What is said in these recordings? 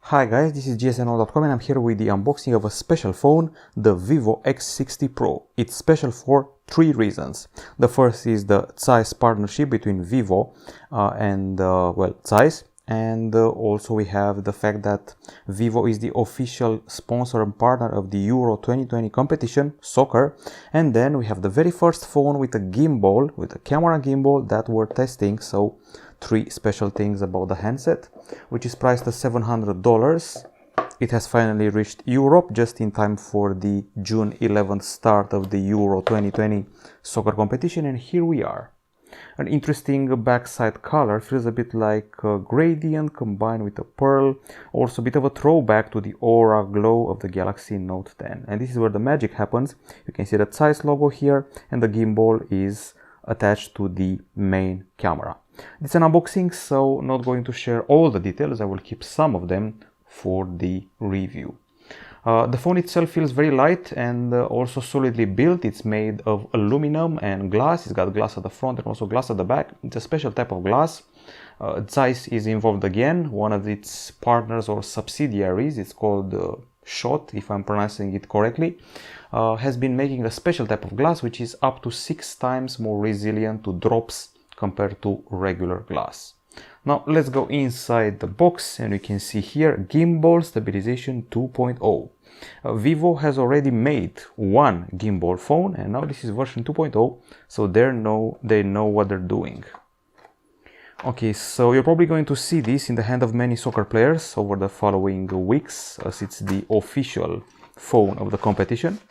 Hi guys, this is gsnl.com and I'm here with the unboxing of a special phone, the Vivo X60 Pro. It's special for three reasons. The first is the Zeiss partnership between Vivo and Zeiss, and also we have the fact that Vivo is the official sponsor and partner of the Euro 2020 competition, soccer, and then we have the very first phone with a gimbal, with a camera gimbal that we're testing. So three special things about the handset, which is priced at $700. It has finally reached Europe just in time for the June 11th start of the Euro 2020 soccer competition, and here we are. An interesting backside color, feels a bit like a gradient combined with a pearl, also a bit of a throwback to the aura glow of the Galaxy Note 10. And this is where the magic happens. You can see the Zeiss logo here, and the gimbal is attached to the main camera. It's an unboxing, so not going to share all the details. I will keep some of them for the review. The phone itself feels very light and also solidly built. It's made of aluminum and glass. It's got glass at the front and also glass at the back. It's a special type of glass. Zeiss is involved again. One of its partners or subsidiaries, it's called Schott, if I'm pronouncing it correctly, has been making a special type of glass which is up to 6 times more resilient to drops compared to regular glass. Now let's go inside the box, and we can see here Gimbal Stabilization 2.0. Vivo has already made one gimbal phone, and now this is version 2.0, so they know what they're doing. Okay, so you're probably going to see this in the hand of many soccer players over the following weeks, as it's the official phone of the competition.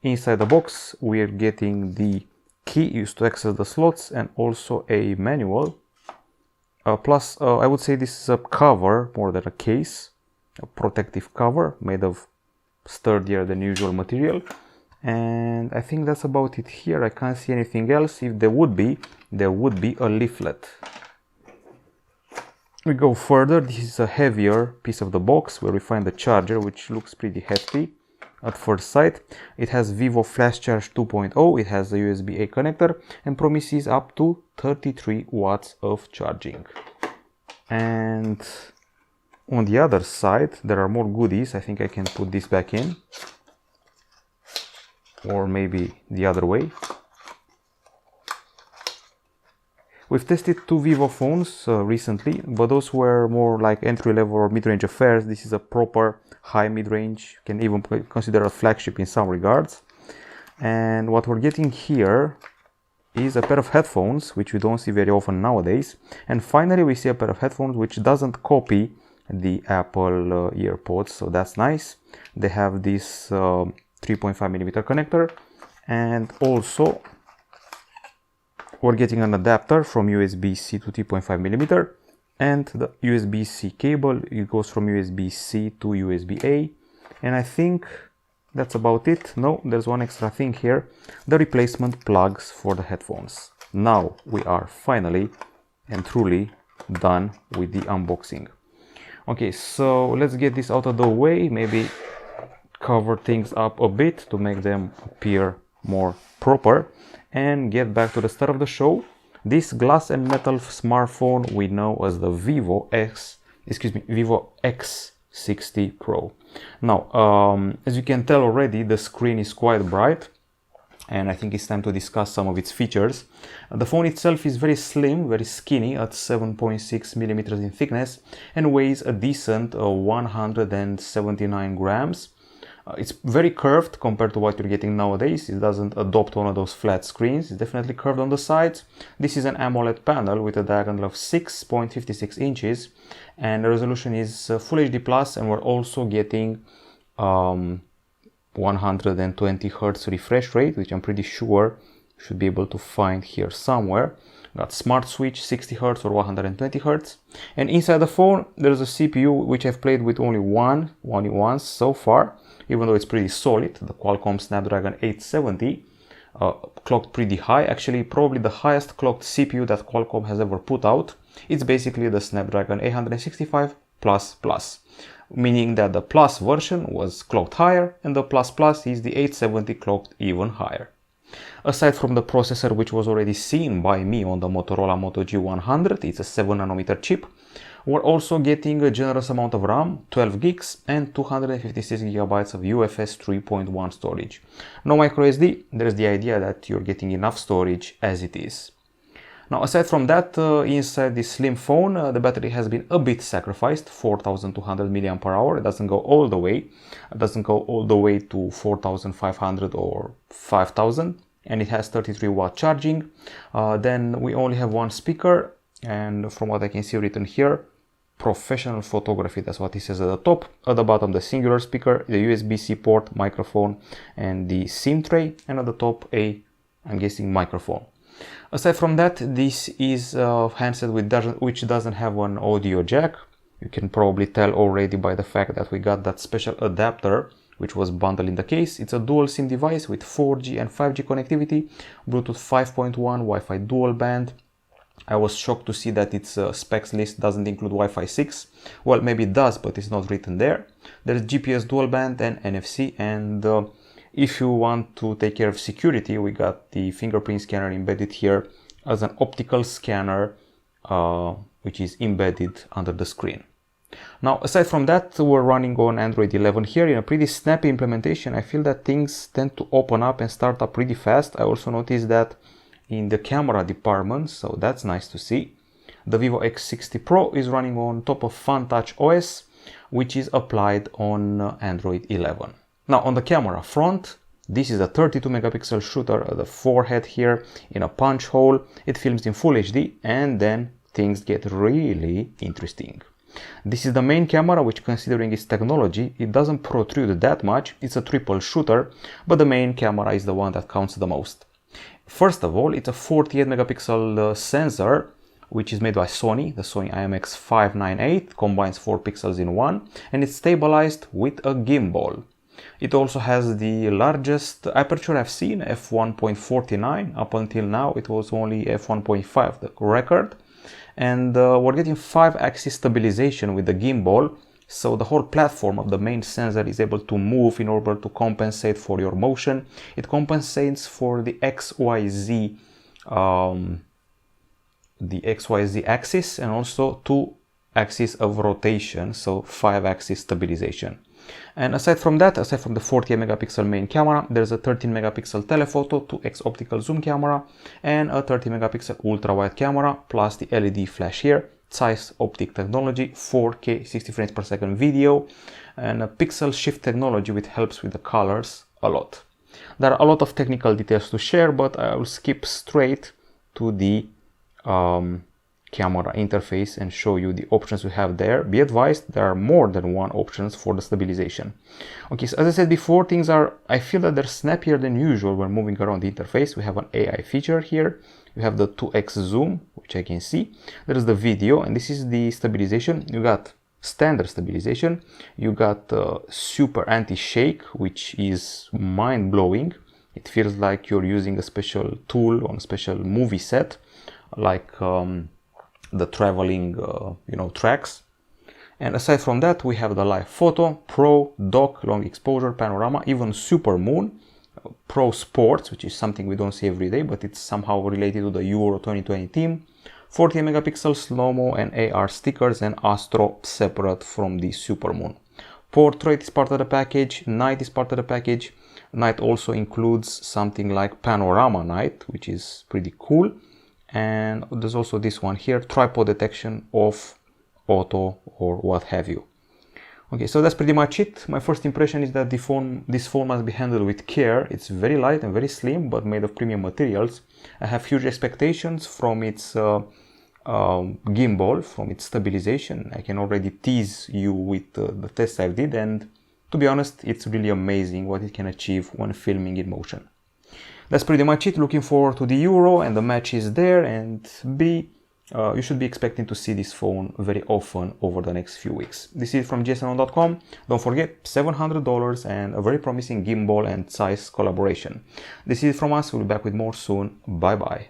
Inside the box we are getting the key used to access the slots and also a manual. Plus, I would say this is a cover more than a case, a protective cover made of sturdier than usual material. And I think that's about it here. I can't see anything else. If there would be a leaflet. We go further. This is a heavier piece of the box where we find the charger, which looks pretty hefty at first sight. It has Vivo Flash Charge 2.0, it has a USB-A connector and promises up to 33 watts of charging. And on the other side there are more goodies. I think I can put this back in, or maybe the other way. We've tested two Vivo phones recently, but those were more like entry-level or mid-range affairs. This is a proper high mid-range, can even consider a flagship in some regards. And what we're getting here is a pair of headphones, which we don't see very often nowadays. And finally we see a pair of headphones which doesn't copy the Apple EarPods, so that's nice. They have this 3.5mm connector, and also we're getting an adapter from USB-C to 3.5mm, and the USB-C cable, it goes from USB-C to USB-A, and I think that's about it. No, there's one extra thing here, the replacement plugs for the headphones. Now we are finally and truly done with the unboxing. Okay, so let's get this out of the way, maybe cover things up a bit to make them appear more proper, and get back to the start of the show. This glass and metal smartphone we know as the Vivo X60 Pro. Now, as you can tell already, the screen is quite bright, and I think it's time to discuss some of its features. The phone itself is very slim, very skinny at 7.6mm in thickness, and weighs a decent 179 grams. It's very curved compared to what you're getting nowadays. It doesn't adopt one of those flat screens. It's definitely curved on the sides. This is an AMOLED panel with a diagonal of 6.56 inches, and the resolution is Full HD+, and we're also getting 120 Hz refresh rate, which I'm pretty sure you should be able to find here somewhere. Got smart switch 60 Hz or 120 Hz. And inside the phone there's a CPU which I've played with only once so far, even though it's pretty solid. The Qualcomm Snapdragon 870, clocked pretty high, actually probably the highest clocked CPU that Qualcomm has ever put out. It's basically the Snapdragon 865 Plus, meaning that the Plus version was clocked higher and the Plus is the 870 clocked even higher. Aside from the processor, which was already seen by me on the Motorola Moto G100, it's a 7nm chip. We're also getting a generous amount of RAM, 12 gigs and 256 gigabytes of UFS 3.1 storage. No micro SD, there's the idea that you're getting enough storage as it is. Now, aside from that, inside this slim phone, the battery has been a bit sacrificed, 4200 mAh. It doesn't go all the way. It doesn't go all the way to 4500 or 5000, and it has 33 watt charging. Then we only have one speaker, and from what I can see written here, professional photography, that's what it says at the top. At the bottom, the singular speaker, the USB-C port, microphone, and the SIM tray, and at the top, I'm guessing, microphone. Aside from that, this is a handset which doesn't have an audio jack. You can probably tell already by the fact that we got that special adapter which was bundled in the case. It's a dual SIM device with 4G and 5G connectivity, Bluetooth 5.1, Wi-Fi dual band. I was shocked to see that its specs list doesn't include Wi-Fi 6. Well, maybe it does, but it's not written there. There's GPS dual band and NFC, and if you want to take care of security, we got the fingerprint scanner embedded here as an optical scanner, which is embedded under the screen. Now, aside from that, we're running on Android 11 here in a pretty snappy implementation. I feel that things tend to open up and start up pretty fast. I also noticed that in the camera department, so that's nice to see. The Vivo X60 Pro is running on top of FunTouch OS, which is applied on Android 11. Now, on the camera front, this is a 32 megapixel shooter at the forehead here in a punch hole. It films in Full HD, and then things get really interesting. This is the main camera, which, considering its technology, it doesn't protrude that much. It's a triple shooter, but the main camera is the one that counts the most. First of all, it's a 48 megapixel sensor, which is made by Sony. The Sony IMX598 combines 4 pixels in one, and it's stabilized with a gimbal. It also has the largest aperture I've seen, f1.49. Up until now, it was only f1.5, the record. And we're getting 5-axis stabilization with the gimbal, so the whole platform of the main sensor is able to move in order to compensate for your motion. It compensates for the XYZ axis, and also 2 axes of rotation, so 5-axis stabilization. And aside from that, aside from the 48 megapixel main camera, there's a 13 megapixel telephoto, 2x optical zoom camera, and a 30 megapixel ultra-wide camera, plus the LED flash here, Zeiss optic technology, 4K 60 frames per second video, and a pixel shift technology which helps with the colors a lot. There are a lot of technical details to share, but I will skip straight to the camera interface and show you the options we have there. Be advised, there are more than one options for the stabilization. Okay, so as I said before, I feel that they're snappier than usual when moving around the interface. We have an AI feature here. You have the 2x zoom, which I can see. There is the video, and this is the stabilization. You got standard stabilization. You got super anti-shake, which is mind-blowing. It feels like you're using a special tool on a special movie set, like the traveling tracks. And aside from that, we have the live photo, pro, doc, long exposure, panorama, even super moon, pro sports, which is something we don't see every day, but it's somehow related to the Euro 2020 theme, 40 megapixel slow-mo and AR stickers, and astro separate from the super moon. Portrait is part of the package, night is part of the package. Night also includes something like panorama night, which is pretty cool. And there's also this one here, tripod detection, off, auto, or what have you. Okay, so that's pretty much it. My first impression is that this phone must be handled with care. It's very light and very slim, but made of premium materials. I have huge expectations from its gimbal, from its stabilization. I can already tease you with the tests I did, and to be honest, it's really amazing what it can achieve when filming in motion. That's pretty much it. Looking forward to the Euro, and the match is there, and you should be expecting to see this phone very often over the next few weeks. This is from JSON.com. Don't forget, $700 and a very promising gimbal and Zeiss collaboration. This is from us. We'll be back with more soon. Bye bye.